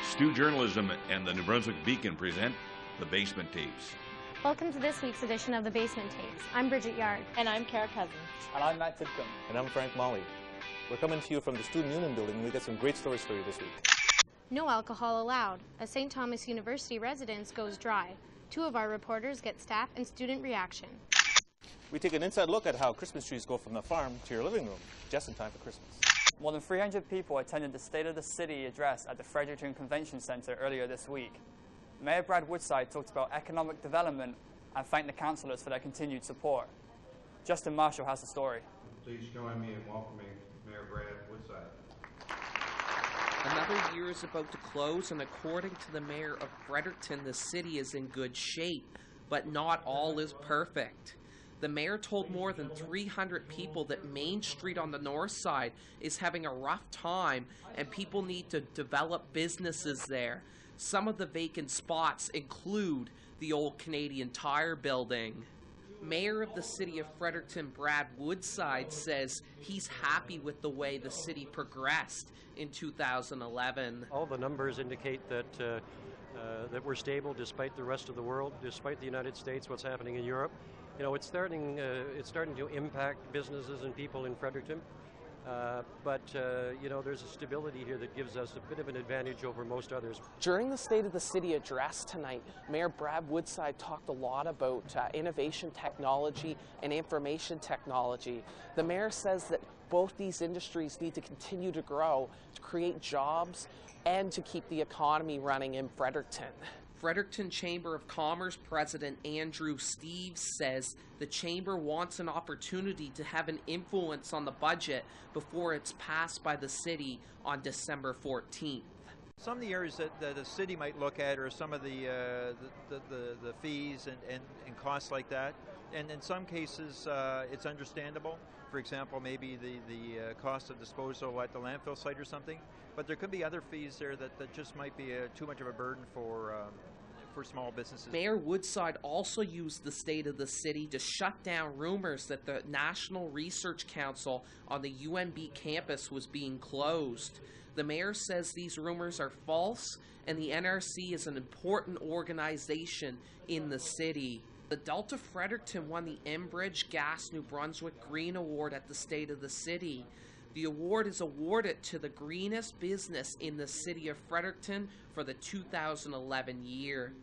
Stu Journalism and the New Brunswick Beacon present The Basement Tapes. Welcome to this week's edition of The Basement Tapes. I'm Bridget Yard. And I'm Kara Cousins. And I'm Matt Tidcombe. And I'm Frank Molly. We're coming to you from the Stu Newman building, and we've got some great stories for you this week. No alcohol allowed. A St. Thomas University residence goes dry. Two of our reporters get staff and student reaction. We take an inside look at how Christmas trees go from the farm to your living room, just in time for Christmas. More than 300 people attended the State of the City address at the Fredericton Convention Centre earlier this week. Mayor Brad Woodside talked about economic development and thanked the councillors for their continued support. Justin Marshall has the story. Please join me in welcoming Mayor Brad Woodside. Another year is about to close, and according to the mayor of Fredericton, the city is in good shape, but not all is perfect. The mayor told more than 300 people that Main Street on the north side is having a rough time and people need to develop businesses there. Some of the vacant spots include the old Canadian Tire building. Mayor of the city of Fredericton, Brad Woodside, says he's happy with the way the city progressed in 2011. All the numbers indicate that that we're stable despite the rest of the world, despite the United States, what's happening in Europe. You know, it's starting to impact businesses and people in Fredericton, but you know, there's a stability here that gives us a bit of an advantage over most others. During the State of the City address tonight, Mayor Brad Woodside talked a lot about innovation technology and information technology. The mayor says that both these industries need to continue to grow, to create jobs, and to keep the economy running in Fredericton. Fredericton Chamber of Commerce President Andrew Steeves says the Chamber wants an opportunity to have an influence on the budget before it's passed by the city on December 14th. Some of the areas that the city might look at are some of the fees and costs like that. And in some cases, it's understandable. For example, maybe the cost of disposal at the landfill site or something. But there could be other fees there that just might be too much of a burden for small businesses. Mayor Woodside also used the State of the City to shut down rumors that the National Research Council on the UNB campus was being closed. The mayor says these rumors are false, and the NRC is an important organization in the city. The Delta Fredericton won the Enbridge Gas New Brunswick Green Award at the State of the City. The award is awarded to the greenest business in the city of Fredericton for the 2011 year.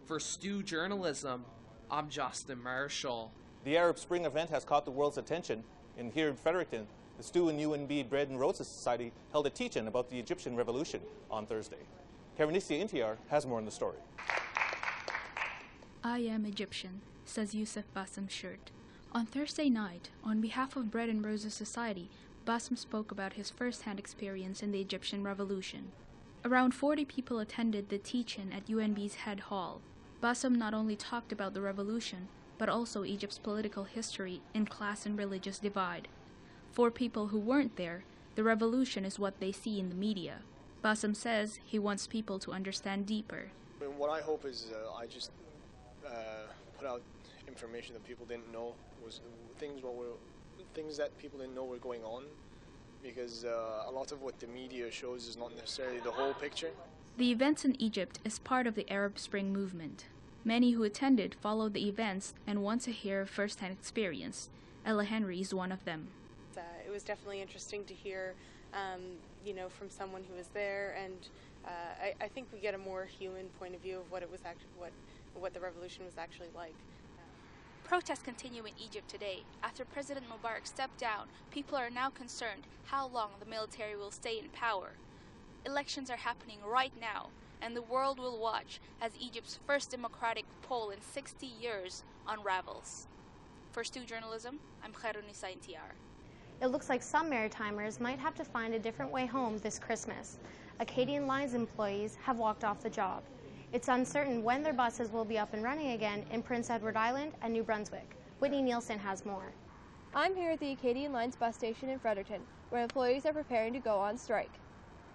For Stu Journalism, I'm Justin Marshall. The Arab Spring event has caught the world's attention, and here in Fredericton, the Stu and UNB Bread and Roses Society held a teach-in about the Egyptian Revolution on Thursday. Karenisia Intiar has more on the story. I am Egyptian, says Yusuf Bassem Shirt. On Thursday night, on behalf of Bread and Roses Society, Bassem spoke about his first-hand experience in the Egyptian Revolution. Around 40 people attended the teach-in at UNB's head hall. Bassem not only talked about the revolution, but also Egypt's political history and class and religious divide. For people who weren't there, the revolution is what they see in the media. Bassem says he wants people to understand deeper. What I hope is I just put out information that people didn't know, was things that people didn't know were going on, because a lot of what the media shows is not necessarily the whole picture. The events in Egypt is part of the Arab Spring movement. Many who attended followed the events and want to hear first-hand experience. Ella Henry is one of them. It was definitely interesting to hear, you know, from someone who was there, and I think we get a more human point of view of what it was actually, what the revolution was actually like. Protests continue in Egypt today. After President Mubarak stepped down, people are now concerned how long the military will stay in power. Elections are happening right now, and the world will watch as Egypt's first democratic poll in 60 years unravels. For Stu Journalism, I'm Karenisia Intiar. It looks like some Maritimers might have to find a different way home this Christmas. Acadian Lines employees have walked off the job. It's uncertain when their buses will be up and running again in Prince Edward Island and New Brunswick. Whitney Nielsen has more. I'm here at the Acadian Lines bus station in Fredericton, where employees are preparing to go on strike.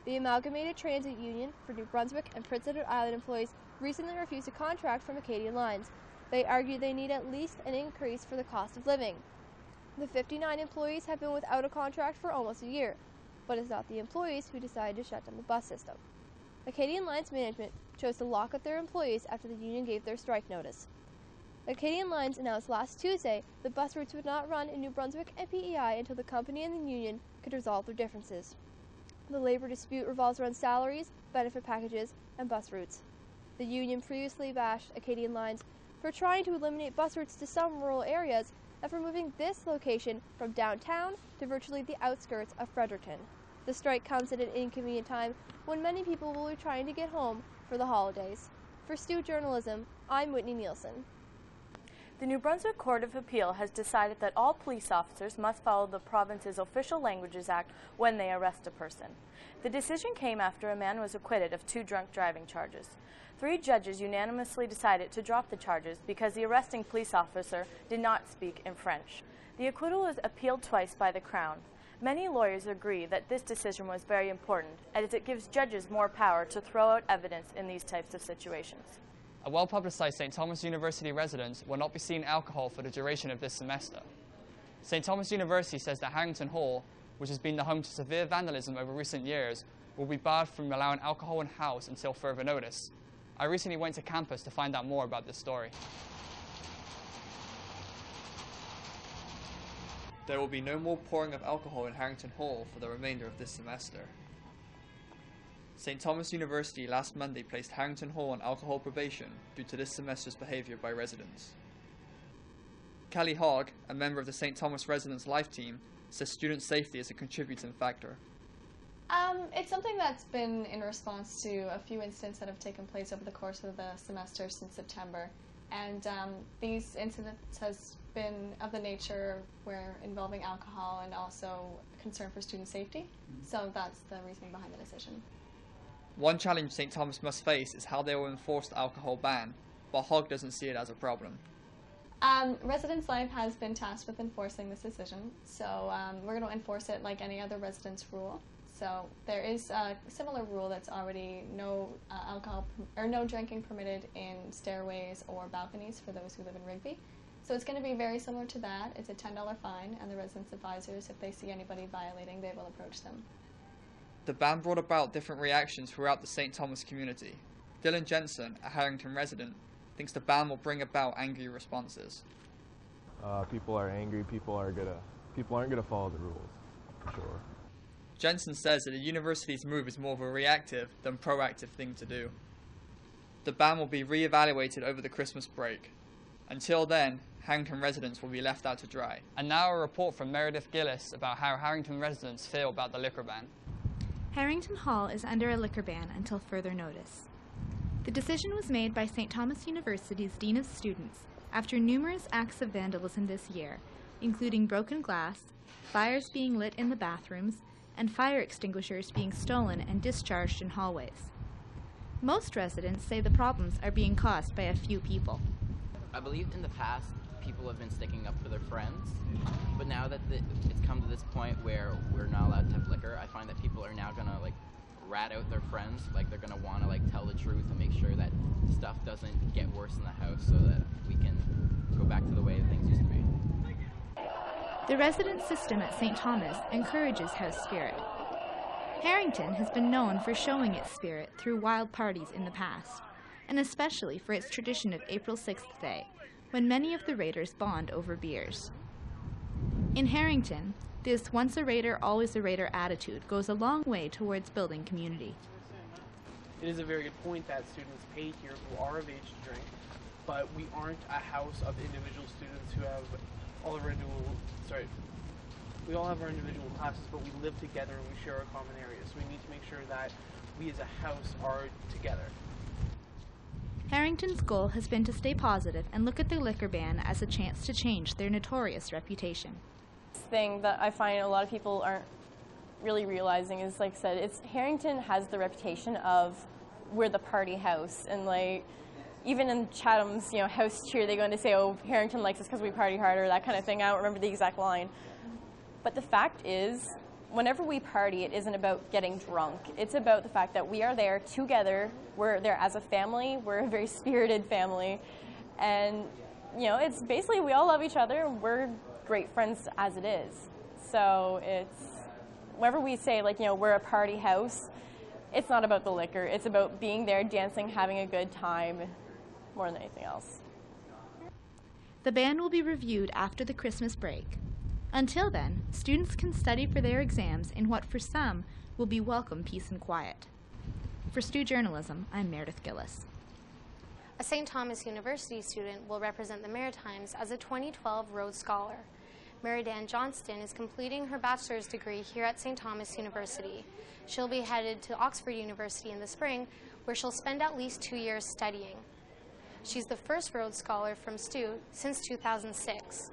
The Amalgamated Transit Union for New Brunswick and Prince Edward Island employees recently refused a contract from Acadian Lines. They argue they need at least an increase for the cost of living. The 59 employees have been without a contract for almost a year, but it's not the employees who decided to shut down the bus system. Acadian Lines management chose to lock up their employees after the union gave their strike notice. Acadian Lines announced last Tuesday that bus routes would not run in New Brunswick and PEI until the company and the union could resolve their differences. The labor dispute revolves around salaries, benefit packages, and bus routes. The union previously bashed Acadian Lines for trying to eliminate bus routes to some rural areas and for moving this location from downtown to virtually the outskirts of Fredericton. The strike comes at an inconvenient time when many people will be trying to get home for the holidays. For Stu Journalism, I'm Whitney Nielsen. The New Brunswick Court of Appeal has decided that all police officers must follow the province's Official Languages Act when they arrest a person. The decision came after a man was acquitted of 2 drunk driving charges. 3 judges unanimously decided to drop the charges because the arresting police officer did not speak in French. The acquittal was appealed twice by the Crown. Many lawyers agree that this decision was very important, as it gives judges more power to throw out evidence in these types of situations. A well-publicized St. Thomas University resident will not be seeing alcohol for the duration of this semester. St. Thomas University says that Harrington Hall, which has been the home to severe vandalism over recent years, will be barred from allowing alcohol in-house until further notice. I recently went to campus to find out more about this story. There will be no more pouring of alcohol in Harrington Hall for the remainder of this semester. St. Thomas University last Monday placed Harrington Hall on alcohol probation due to this semester's behaviour by residents. Kelly Hogg, a member of the St. Thomas Residents Life Team, says student safety is a contributing factor. It's something that's been in response to a few incidents that have taken place over the course of the semester since September. And these incidents has been of the nature where involving alcohol and also concern for student safety. So that's the reasoning behind the decision. One challenge St. Thomas must face is how they will enforce the alcohol ban, but Hogg doesn't see it as a problem. Residence Life has been tasked with enforcing this decision, so we're going to enforce it like any other residence rule. So there is a similar rule that's already no alcohol or no drinking permitted in stairways or balconies for those who live in Rigby. So it's going to be very similar to that. It's a $10 fine, and the residence advisors, if they see anybody violating, they will approach them. The ban brought about different reactions throughout the St. Thomas community. Dylan Jensen, a Harrington resident, thinks the ban will bring about angry responses. People are angry. People aren't gonna follow the rules, for sure. Jensen says that the university's move is more of a reactive than proactive thing to do. The ban will be re-evaluated over the Christmas break. Until then, Harrington residents will be left out to dry. And now a report from Meredith Gillis about how Harrington residents feel about the liquor ban. Harrington Hall is under a liquor ban until further notice. The decision was made by St. Thomas University's Dean of Students after numerous acts of vandalism this year, including broken glass, fires being lit in the bathrooms, and fire extinguishers being stolen and discharged in hallways. Most residents say the problems are being caused by a few people. I believe in the past people have been sticking up for their friends, but now that it's come to this point where we're not allowed to have liquor, I find that people are now gonna rat out their friends, they're gonna wanna tell the truth and make sure that stuff doesn't get worse in the house so that we can go back to the way things used to be. The residence system at St. Thomas encourages house spirit. Harrington has been known for showing its spirit through wild parties in the past, and especially for its tradition of April 6th Day, when many of the raiders bond over beers. In Harrington, this once a raider, always a raider attitude goes a long way towards building community. It is a very good point that students pay here who are of age to drink, but we aren't a house of individual students who have all of our we all have our individual classes, but we live together and we share a common area. So we need to make sure that we as a house are together. Harrington's goal has been to stay positive and look at the liquor ban as a chance to change their notorious reputation. Thing that I find a lot of people aren't really realizing is, like I said, Harrington has the reputation of we're the party house, and even in Chatham's house cheer, they go in to say, oh, Harrington likes us because we party harder, that kind of thing. I don't remember the exact line. But the fact is, whenever we party, it isn't about getting drunk. It's about the fact that we are there together. We're there as a family. We're a very spirited family. And, it's basically we all love each other. We're great friends as it is. So whenever we say, we're a party house, it's not about the liquor. It's about being there, dancing, having a good time, more than anything else. The ban will be reviewed after the Christmas break. Until then, students can study for their exams in what for some will be welcome peace and quiet. For Stu Journalism, I'm Meredith Gillis. A St. Thomas University student will represent the Maritimes as a 2012 Rhodes Scholar. Mary Dan Johnston is completing her bachelor's degree here at St. Thomas University. She'll be headed to Oxford University in the spring, where she'll spend at least 2 years studying. She's the first Rhodes Scholar from STU since 2006.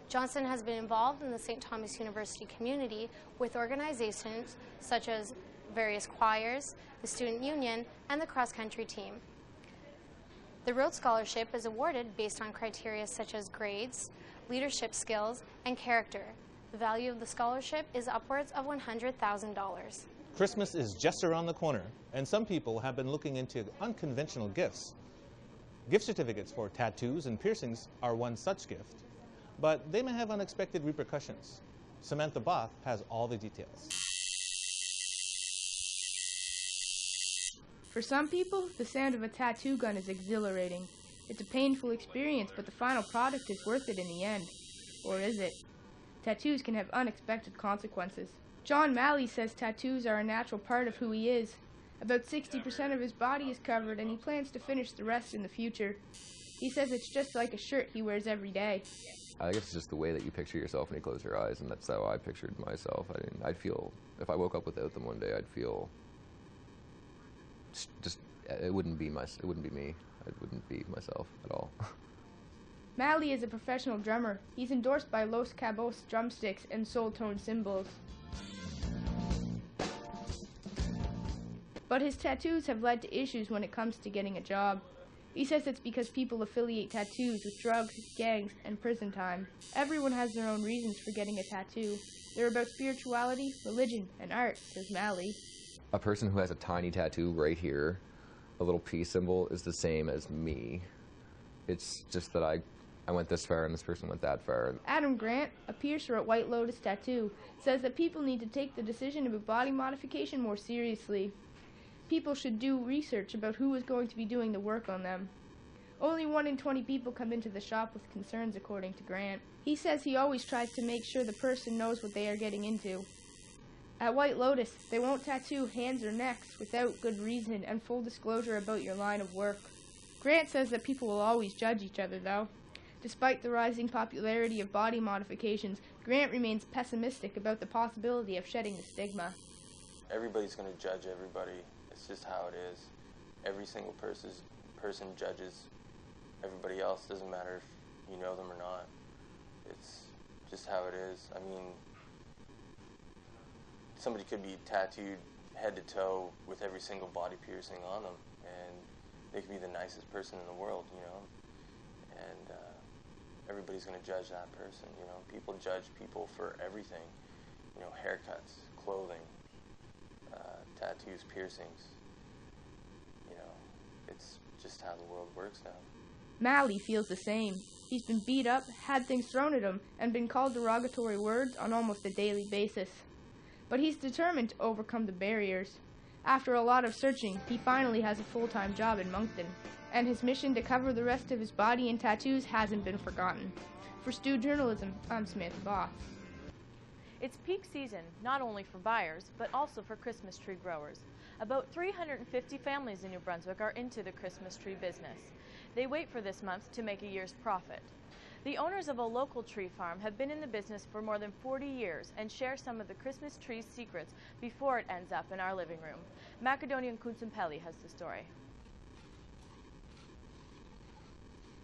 Johnston has been involved in the St. Thomas University community with organizations such as various choirs, the Student Union, and the cross-country team. The Rhodes Scholarship is awarded based on criteria such as grades, leadership skills, and character. The value of the scholarship is upwards of $100,000. Christmas is just around the corner, and some people have been looking into unconventional gifts. Gift certificates for tattoos and piercings are one such gift, but they may have unexpected repercussions. Samantha Both has all the details. For some people, the sound of a tattoo gun is exhilarating. It's a painful experience, but the final product is worth it in the end. Or is it? Tattoos can have unexpected consequences. John Malley says tattoos are a natural part of who he is. About 60% of his body is covered, and he plans to finish the rest in the future. He says it's just like a shirt he wears every day. I guess it's just the way that you picture yourself when you close your eyes, and that's how I pictured myself. I'd feel, if I woke up without them one day, I'd feel just, it wouldn't be me. It wouldn't be myself at all. Malley is a professional drummer. He's endorsed by Los Cabos drumsticks and Soul Tone cymbals. But his tattoos have led to issues when it comes to getting a job. He says it's because people affiliate tattoos with drugs, gangs, and prison time. Everyone has their own reasons for getting a tattoo. They're about spirituality, religion, and art, says Malley. A person who has a tiny tattoo right here, a little peace symbol, is the same as me. It's just that I went this far and this person went that far. Adam Grant, a piercer at White Lotus Tattoo, says that people need to take the decision about body modification more seriously. People should do research about who is going to be doing the work on them. Only 1 in 20 people come into the shop with concerns, according to Grant. He says he always tries to make sure the person knows what they are getting into. At White Lotus, they won't tattoo hands or necks without good reason and full disclosure about your line of work. Grant says that people will always judge each other, though. Despite the rising popularity of body modifications, Grant remains pessimistic about the possibility of shedding the stigma. Everybody's going to judge everybody. It's just how it is. Every single person judges everybody else. Doesn't matter if you know them or not. It's just how it is. I mean, somebody could be tattooed head to toe with every single body piercing on them, and they could be the nicest person in the world, you know. And everybody's going to judge that person, you know. People judge people for everything, you know, haircuts, clothing, tattoos, piercings. You know, it's just how the world works now. Malley feels the same. He's been beat up, had things thrown at him, and been called derogatory words on almost a daily basis. But he's determined to overcome the barriers. After a lot of searching, he finally has a full-time job in Moncton, and his mission to cover the rest of his body in tattoos hasn't been forgotten. For Stu Journalism, I'm Samantha Both. It's peak season, not only for buyers, but also for Christmas tree growers. About 350 families in New Brunswick are into the Christmas tree business. They wait for this month to make a year's profit. The owners of a local tree farm have been in the business for more than 40 years and share some of the Christmas tree's secrets before it ends up in our living room. Macedonian Kunsumpeli has the story.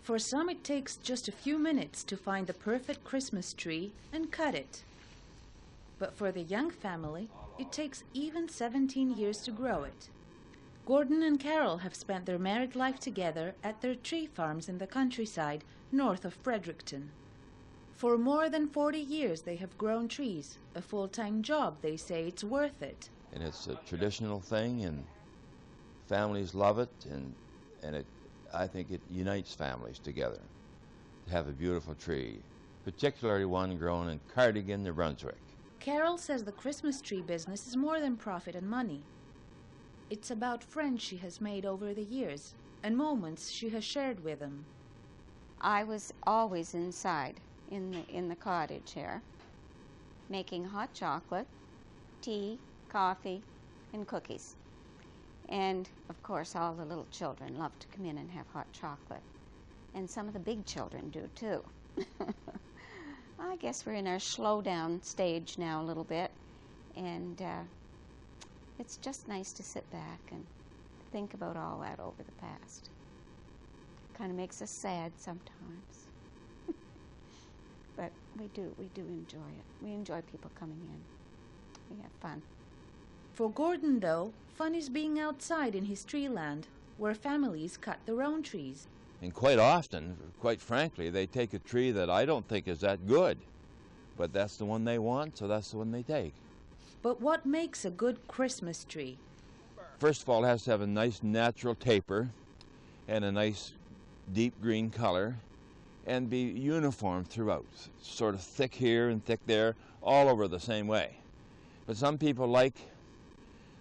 For some, it takes just a few minutes to find the perfect Christmas tree and cut it. But for the young family, it takes even 17 years to grow it. Gordon and Carol have spent their married life together at their tree farms in the countryside north of Fredericton. For more than 40 years they have grown trees, a full-time job. They say it's worth it. And it's a traditional thing, and families love it, and I think it unites families together to have a beautiful tree, particularly one grown in Cardigan, New Brunswick. Carol says the Christmas tree business is more than profit and money. It's about friends she has made over the years and moments she has shared with them. I was always inside in the cottage here, making hot chocolate, tea, coffee, and cookies. And of course all the little children love to come in and have hot chocolate. And some of the big children do too. I guess we're in our slow down stage now a little bit, and it's just nice to sit back and think about all that over the past. Kind of makes us sad sometimes. But we do enjoy it. We enjoy people coming in. We have fun. For Gordon, though, fun is being outside in his tree land, where families cut their own trees. And quite often, quite frankly, they take a tree that I don't think is that good. But that's the one they want, so that's the one they take. But what makes a good Christmas tree? First of all, it has to have a nice natural taper and a nice deep green color and be uniform throughout. Sort of thick here and thick there, all over the same way. But some people like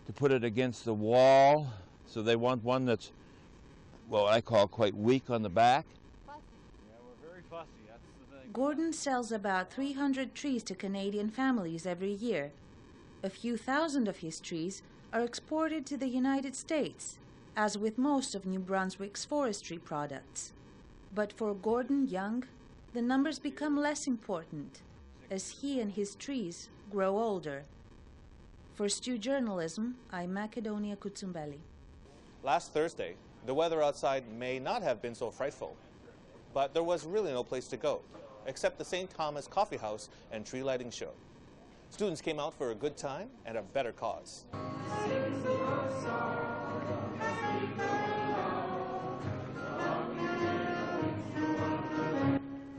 to put it against the wall, so they want one that's what I call quite weak on the back. Yeah, we're very fussy, that's the thing. Gordon sells about 300 trees to Canadian families every year. A few thousand of his trees are exported to the United States, as with most of New Brunswick's forestry products. But for Gordon Young, the numbers become less important as he and his trees grow older. For Stu Journalism, I'm Macedonia Kutsumbeli. Last Thursday, the weather outside may not have been so frightful, but there was really no place to go, except the St. Thomas Coffee House and tree lighting show. Students came out for a good time and a better cause.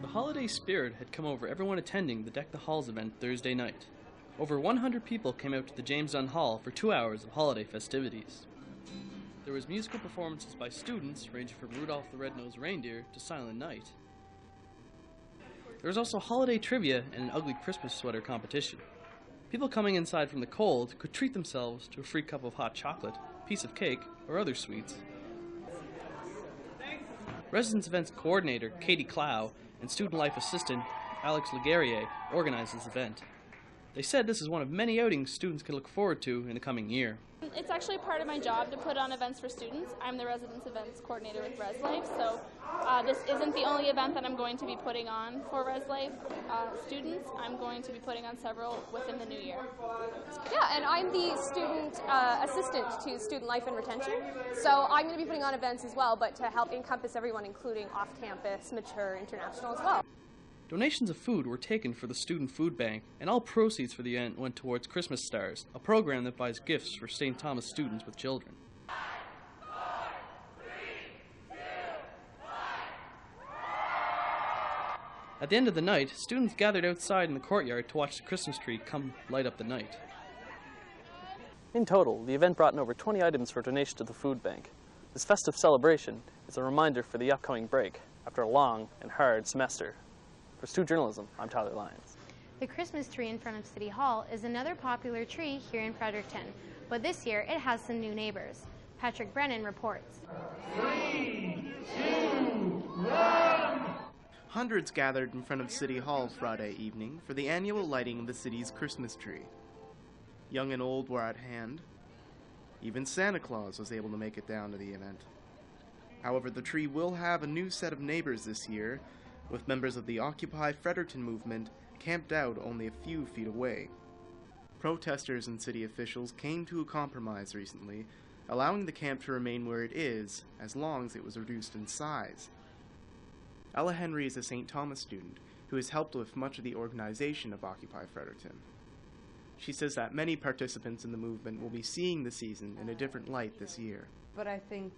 The holiday spirit had come over everyone attending the Deck the Halls event Thursday night. Over 100 people came out to the James Dunn Hall for 2 hours of holiday festivities. There was musical performances by students ranging from Rudolph the Red-Nosed Reindeer to Silent Night. There was also holiday trivia and an ugly Christmas sweater competition. People coming inside from the cold could treat themselves to a free cup of hot chocolate, piece of cake, or other sweets. Residence Events Coordinator Katie Clow and Student Life Assistant Alex Leguerrier organized this event. They said this is one of many outings students can look forward to in the coming year. It's actually part of my job to put on events for students. I'm the Residence Events Coordinator with ResLife, so this isn't the only event that I'm going to be putting on for ResLife students. I'm going to be putting on several within the new year. Yeah, and I'm the student assistant to Student Life and Retention, so I'm going to be putting on events as well, but to help encompass everyone, including off-campus, mature, international as well. Donations of food were taken for the Student Food Bank, and all proceeds for the event went towards Christmas Stars, a program that buys gifts for St. Thomas students with children. At the end of the night, students gathered outside in the courtyard to watch the Christmas tree come light up the night. In total, the event brought in over 20 items for donation to the food bank. This festive celebration is a reminder for the upcoming break after a long and hard semester. For Stu Journalism, I'm Tyler Lyons. The Christmas tree in front of City Hall is another popular tree here in Fredericton, but this year it has some new neighbors. Patrick Brennan reports. 3, 2, 1. Hundreds gathered in front of City Hall Friday evening for the annual lighting of the city's Christmas tree. Young and old were at hand. Even Santa Claus was able to make it down to the event. However, the tree will have a new set of neighbors this year, with members of the Occupy Fredericton movement camped out only a few feet away. Protesters and city officials came to a compromise recently, allowing the camp to remain where it is, as long as it was reduced in size. Ella Henry is a St. Thomas student who has helped with much of the organization of Occupy Fredericton. She says that many participants in the movement will be seeing the season in a different light this year. But I think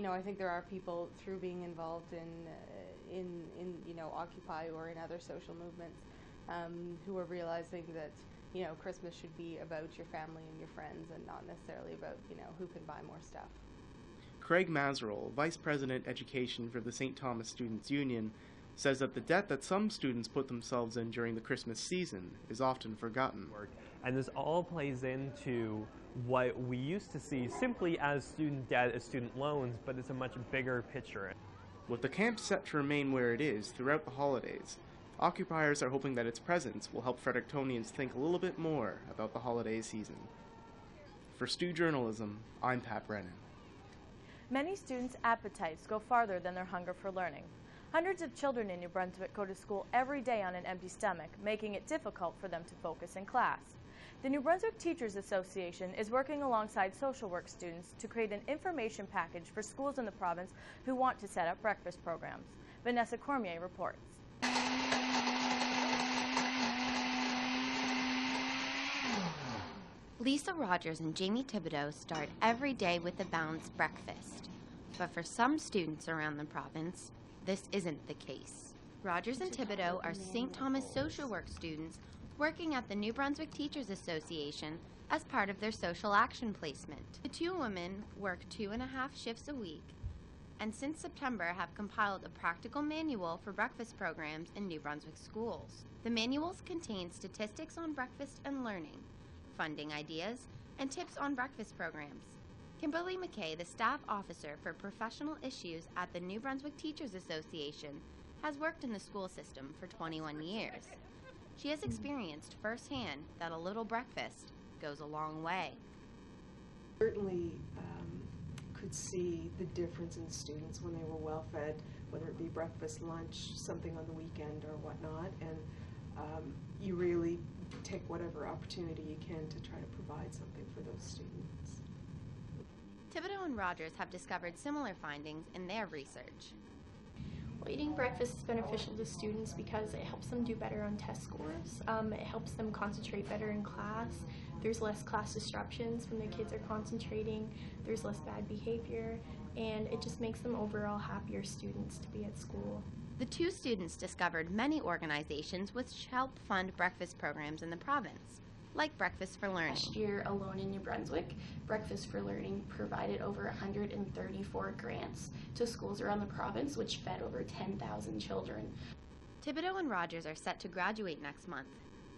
I think there are people through being involved in Occupy or in other social movements who are realizing that Christmas should be about your family and your friends and not necessarily about who can buy more stuff. Craig Mazeroll, Vice President Education for the St. Thomas Students Union, says that the debt that some students put themselves in during the Christmas season is often forgotten. And this all plays into what we used to see simply as student debt, as student loans, but it's a much bigger picture. With the camp set to remain where it is throughout the holidays, occupiers are hoping that its presence will help Frederictonians think a little bit more about the holiday season. For Stu Journalism, I'm Pat Brennan. Many students' appetites go farther than their hunger for learning. Hundreds of children in New Brunswick go to school every day on an empty stomach, making it difficult for them to focus in class. The New Brunswick Teachers Association is working alongside social work students to create an information package for schools in the province who want to set up breakfast programs. Vanessa Cormier reports. Lisa Rogers and Jamie Thibodeau start every day with a balanced breakfast. But for some students around the province, this isn't the case. Rogers and Thibodeau are St. Thomas social work students working at the New Brunswick Teachers Association as part of their social action placement. The two women work 2.5 shifts a week, and since September have compiled a practical manual for breakfast programs in New Brunswick schools. The manuals contain statistics on breakfast and learning, funding ideas, and tips on breakfast programs. Kimberly McKay, the staff officer for professional issues at the New Brunswick Teachers Association, has worked in the school system for 21 years. She has experienced firsthand that a little breakfast goes a long way. Certainly could see the difference in students when they were well fed, whether it be breakfast, lunch, something on the weekend or whatnot, and you really take whatever opportunity you can to try to provide something for those students. Thibodeau and Rogers have discovered similar findings in their research. Well, eating breakfast is beneficial to students because it helps them do better on test scores. It helps them concentrate better in class. There's less class disruptions when the kids are concentrating. There's less bad behavior, and it just makes them overall happier students to be at school. The two students discovered many organizations which help fund breakfast programs in the province, like Breakfast for Learning. Last year alone in New Brunswick, Breakfast for Learning provided over 134 grants to schools around the province, which fed over 10,000 children. Thibodeau and Rogers are set to graduate next month.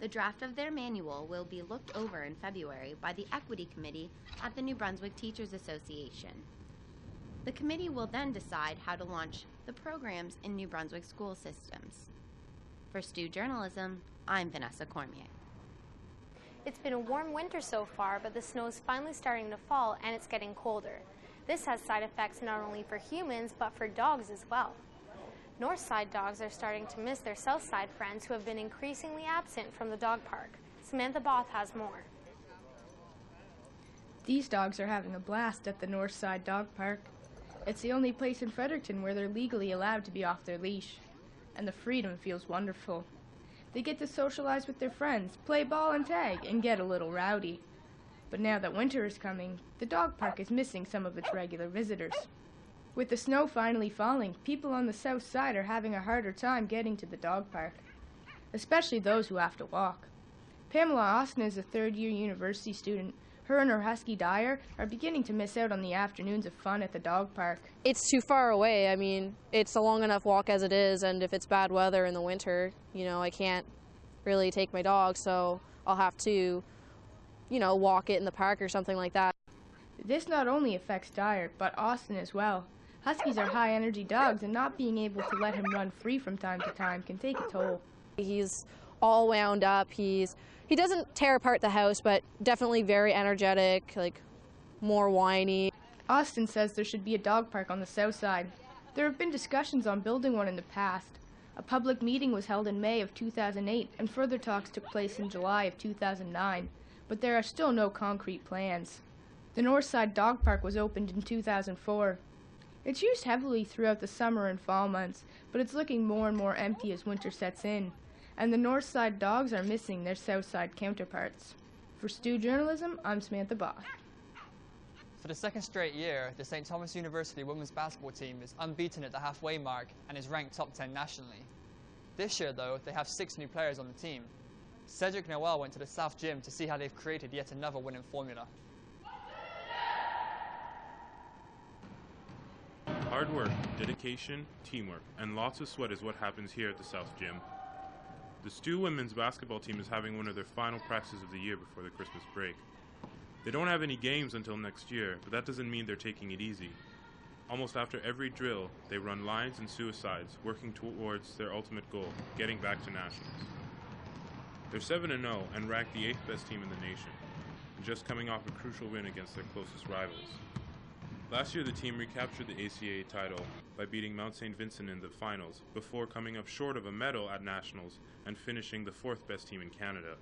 The draft of their manual will be looked over in February by the Equity Committee at the New Brunswick Teachers Association. The committee will then decide how to launch the programs in New Brunswick school systems. For Stu Journalism, I'm Vanessa Cormier. It's been a warm winter so far, but the snow is finally starting to fall and it's getting colder. This has side effects not only for humans, but for dogs as well. North Side dogs are starting to miss their South Side friends who have been increasingly absent from the dog park. Samantha Both has more. These dogs are having a blast at the North Side Dog Park. It's the only place in Fredericton where they're legally allowed to be off their leash, and the freedom feels wonderful. They get to socialize with their friends, play ball and tag, and get a little rowdy. But now that winter is coming, the dog park is missing some of its regular visitors. With the snow finally falling, people on the south side are having a harder time getting to the dog park, especially those who have to walk. Pamela Austin is a third-year university student. Her and her husky Dyer are beginning to miss out on the afternoons of fun at the dog park. It's too far away. I mean, it's a long enough walk as it is, and if it's bad weather in the winter, you know, I can't really take my dog, so I'll have to, you know, walk it in the park or something like that. This not only affects Dyer, but Austin as well. Huskies are high-energy dogs, and not being able to let him run free from time to time can take a toll. He's all wound up. He doesn't tear apart the house, but definitely very energetic, like more whiny. Austin says there should be a dog park on the south side. There have been discussions on building one in the past. A public meeting was held in May of 2008, and further talks took place in July of 2009, but there are still no concrete plans. The North Side Dog Park was opened in 2004. It's used heavily throughout the summer and fall months, but it's looking more and more empty as winter sets in, and the North Side dogs are missing their South Side counterparts. For Stu Journalism, I'm Samantha Both. For the second straight year, the St. Thomas University women's basketball team is unbeaten at the halfway mark and is ranked top 10 nationally. This year, though, they have 6 new players on the team. Cedric Noel went to the South Gym to see how they've created yet another winning formula. Hard work, dedication, teamwork, and lots of sweat is what happens here at the South Gym. The Stu women's basketball team is having one of their final practices of the year before the Christmas break. They don't have any games until next year, but that doesn't mean they're taking it easy. Almost after every drill, they run lines and suicides, working towards their ultimate goal, getting back to nationals. They're 7-0 and ranked the 8th best team in the nation, and just coming off a crucial win against their closest rivals. Last year, the team recaptured the ACA title by beating Mount St. Vincent in the finals, before coming up short of a medal at nationals and finishing the 4th best team in Canada.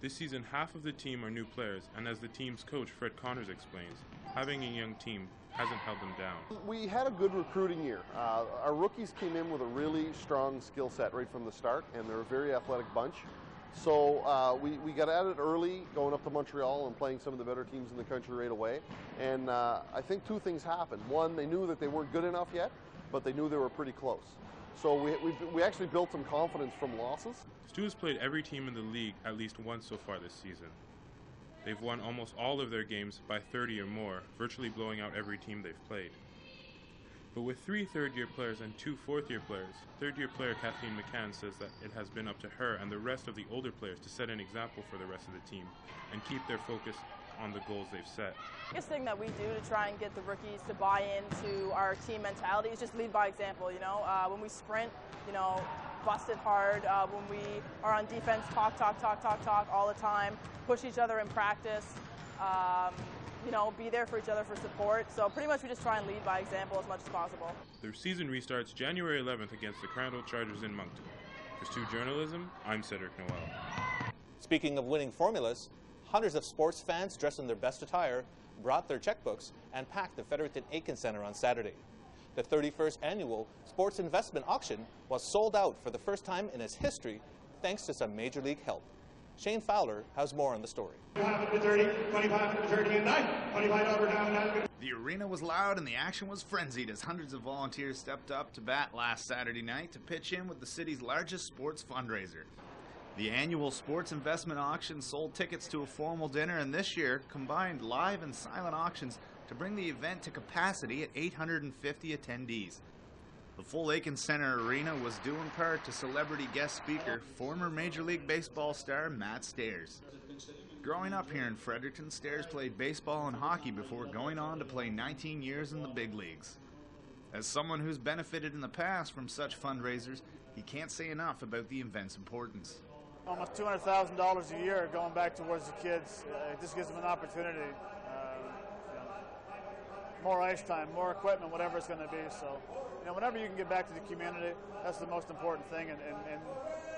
This season, half of the team are new players, and as the team's coach, Fred Connors, explains, having a young team hasn't held them down. We had a good recruiting year. Our rookies came in with a really strong skill set right from the start, and they're a very athletic bunch. So we got at it early, going up to Montreal and playing some of the better teams in the country right away. And I think two things happened. One, they knew that they weren't good enough yet, but they knew they were pretty close. So we actually built some confidence from losses. Stu has played every team in the league at least once so far this season. They've won almost all of their games by 30 or more, virtually blowing out every team they've played. But with 3 third-year players and 2 fourth-year players, third-year player Kathleen McCann says that it has been up to her and the rest of the older players to set an example for the rest of the team and keep their focus on the goals they've set. The biggest thing that we do to try and get the rookies to buy into our team mentality is just lead by example. You know, when we sprint, you know, bust it hard. When we are on defense, talk all the time. Push each other in practice. You know, be there for each other for support. So pretty much we just try and lead by example as much as possible. Their season restarts January 11th against the Crandall Chargers in Moncton. For Stu Journalism, I'm Cedric Noel. Speaking of winning formulas, hundreds of sports fans dressed in their best attire brought their checkbooks and packed the Fredericton Aiken Center on Saturday. The 31st annual sports investment auction was sold out for the first time in its history thanks to some major league help. Shane Fowler has more on the story. 30, 25 30 and 9, $25 down. The arena was loud and the action was frenzied as hundreds of volunteers stepped up to bat last Saturday night to pitch in with the city's largest sports fundraiser. The annual sports investment auction sold tickets to a formal dinner, and this year combined live and silent auctions to bring the event to capacity at 850 attendees. The full Aiken Center Arena was due in part to celebrity guest speaker, former Major League Baseball star Matt Stairs. Growing up here in Fredericton, Stairs played baseball and hockey before going on to play 19 years in the big leagues. As someone who's benefited in the past from such fundraisers, he can't say enough about the event's importance. Almost $200,000 a year going back towards the kids. It just gives them an opportunity. More ice time, more equipment, whatever it's going to be. So, you know, whenever you can get back to the community, that's the most important thing. And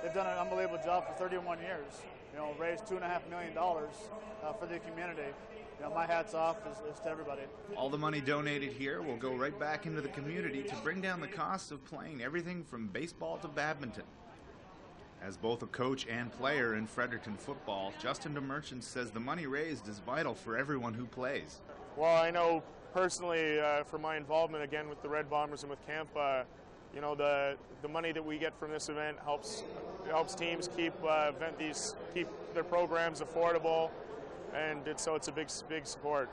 they've done an unbelievable job for 31 years. You know, raised $2.5 million for the community. You know, my hat's off is to everybody. All the money donated here will go right back into the community to bring down the cost of playing everything from baseball to badminton. As both a coach and player in Fredericton football, Justin DeMerchant says the money raised is vital for everyone who plays. Well, I know personally for my involvement again with the Red Bombers and with camp, you know, the money that we get from this event helps teams keep their programs affordable, and so it's a big support.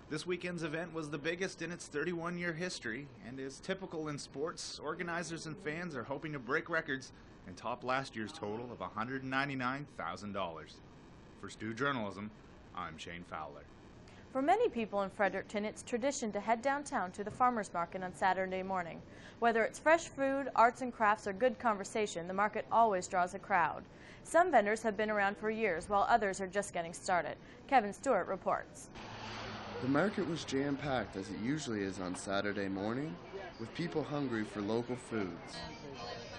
This weekend's event was the biggest in its 31-year history, and as typical in sports, organizers and fans are hoping to break records and top last year's total of $199,000. For Stu Journalism, I'm Shane Fowler. For many people in Fredericton, it's tradition to head downtown to the farmers market on Saturday morning. Whether it's fresh food, arts and crafts, or good conversation, the market always draws a crowd. Some vendors have been around for years, while others are just getting started. Kevin Stewart reports. The market was jam-packed, as it usually is on Saturday morning, with people hungry for local foods.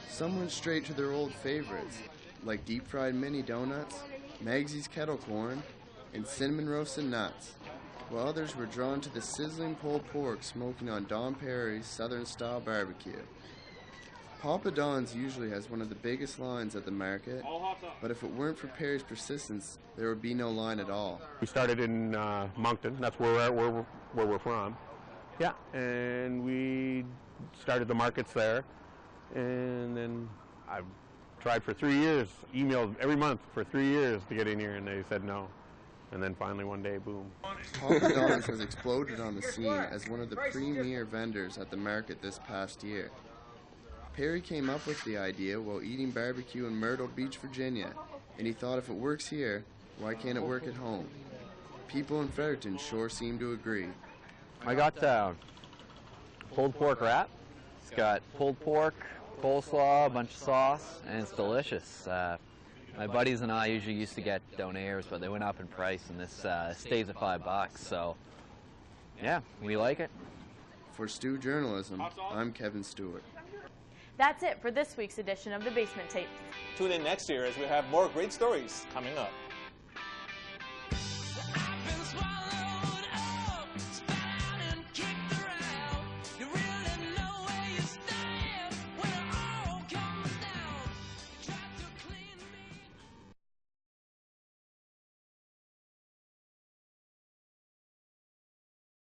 Some went straight to their old favorites, like deep-fried mini donuts, Magsy's kettle corn, and cinnamon roasted nuts, while others were drawn to the sizzling pulled pork smoking on Don Perry's Southern-style barbecue. Papa Don's usually has one of the biggest lines at the market, but if it weren't for Perry's persistence, there would be no line at all. We started in Moncton, that's where we're from. Yeah, and we started the markets there, and then I've tried for 3 years, emailed every month for 3 years to get in here, and they said no. And then finally one day, boom. Papa John's has exploded on the scene as one of the premier vendors at the market this past year. Perry came up with the idea while eating barbecue in Myrtle Beach, Virginia, and he thought if it works here, why can't it work at home? People in Fredericton sure seem to agree. I got pulled pork wrap. It's got pulled pork, coleslaw, a bunch of sauce, and it's delicious. My buddies and I usually used to get Donairs, but they went up in price, and this stays at $5, so yeah, we like it. For Stew Journalism, I'm Kevin Stewart. That's it for this week's edition of The Basement Tapes. Tune in next year as we have more great stories coming up.